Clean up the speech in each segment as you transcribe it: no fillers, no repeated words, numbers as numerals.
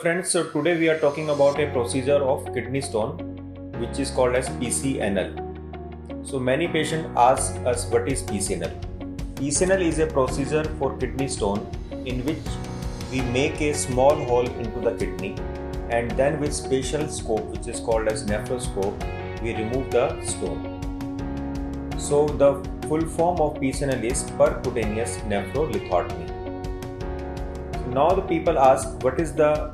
friends, so today we are talking about a procedure of kidney stone which is called as PCNL. So many patients ask us what is PCNL. PCNL is a procedure for kidney stone in which we make a small hole into the kidney and then with special scope which is called as nephroscope we remove the stone. So the full form of PCNL is percutaneous nephrolithotomy. Now the people ask what is the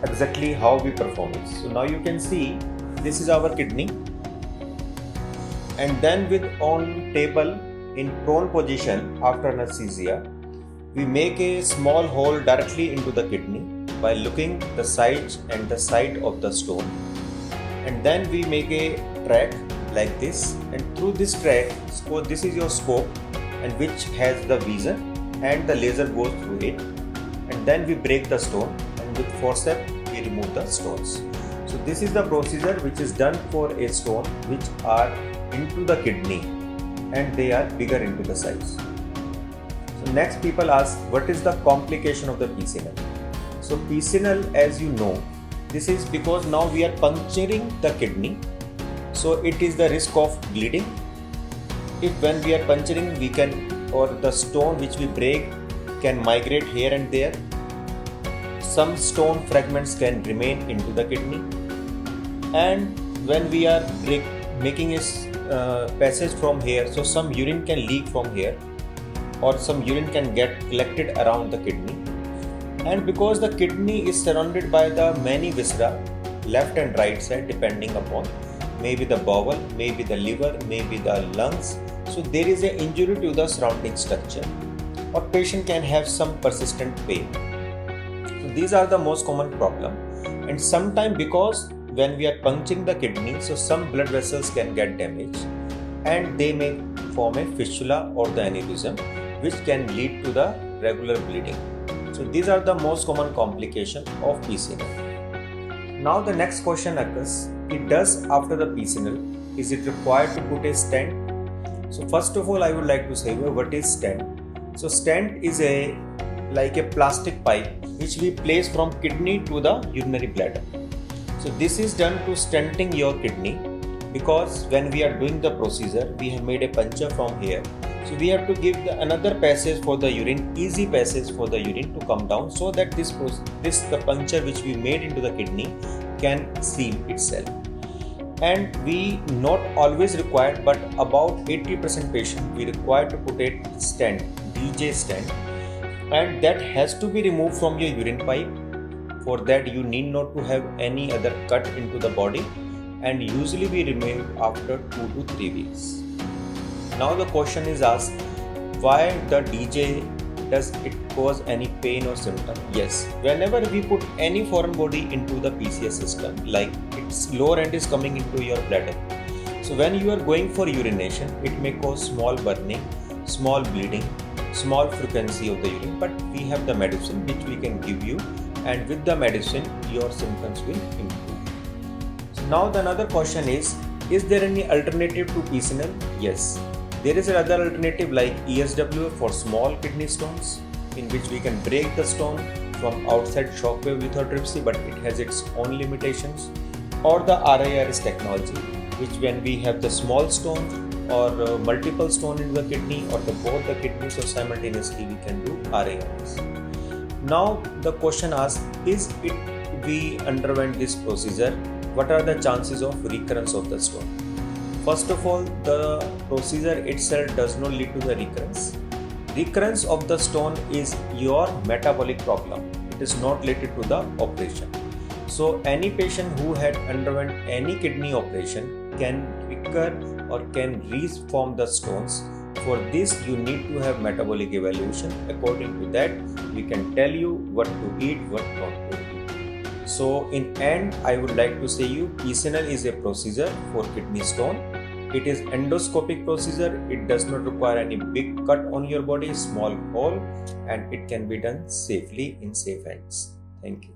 exactly how we perform it. So now you can see this is our kidney, and then with on table in prone position after anesthesia we make a small hole directly into the kidney by looking the sides and the side of the stone, and then we make a track like this, and through this track, so this is your scope and which has the vision and the laser goes through it, and then we break the stone and with forceps we remove the stones. So this is the procedure which is done for a stone which are into the kidney and they are bigger into the size. So next people ask what is the complication of the PCNL. So PCNL, as you know, this is because now we are puncturing the kidney, so it is the risk of bleeding. If when we are puncturing we can, or the stone which we break can migrate here and there. Some stone fragments can remain into the kidney, and when we are making a passage from here, so some urine can leak from here or some urine can get collected around the kidney. And because the kidney is surrounded by the many viscera, left and right side depending upon maybe the bowel, maybe the liver, maybe the lungs, so there is an injury to the surrounding structure, or patient can have some persistent pain. So these are the most common problem, and sometimes because when we are puncturing the kidney, so some blood vessels can get damaged and they may form a fistula or the aneurysm which can lead to the regular bleeding. So these are the most common complications of PCNL. Now the next question occurs, it does after the PCNL, is it required to put a stent? So first of all I would like to say what is stent. So stent is like a plastic pipe which we place from kidney to the urinary bladder. So this is done to stenting your kidney, because when we are doing the procedure we have made a puncture from here, so we have to give another passage for the urine, easy passage for the urine to come down, so that the puncture which we made into the kidney can seal itself. And we not always required, but about 80% patient we require to put a stent, DJ stent, and that has to be removed from your urine pipe. For that you need not to have any other cut into the body, and usually we remove after 2 to 3 weeks. Now the question is asked, why the DJ, does it cause any pain or symptom? Yes, whenever we put any foreign body into the PCS system, like its lower end is coming into your bladder, so when you are going for urination it may cause small burning, small bleeding, small frequency of the urine, but we have the medicine which we can give you, and with the medicine your symptoms will improve. So now the another question is there any alternative to PCNL? Yes, there is another alternative like ESW for small kidney stones, in which we can break the stone from outside shockwave lithotripsy, but it has its own limitations, or the RIRS technology, which when we have the small stone or multiple stone in the kidney or both the kidneys, so simultaneously we can do RIRS. Now the question asks, is it we underwent this procedure, what are the chances of recurrence of the stone? First of all, the procedure itself does not lead to the recurrence. Recurrence of the stone is your metabolic problem. It is not related to the operation. So any patient who had underwent any kidney operation can recur or can reform the stones. For this you need to have metabolic evaluation. According to that we can tell you what to eat, what not to eat. So in end I would like to say you, PCNL is a procedure for kidney stone. It is endoscopic procedure. It does not require any big cut on your body, small hole, and it can be done safely in safe hands. Thank you.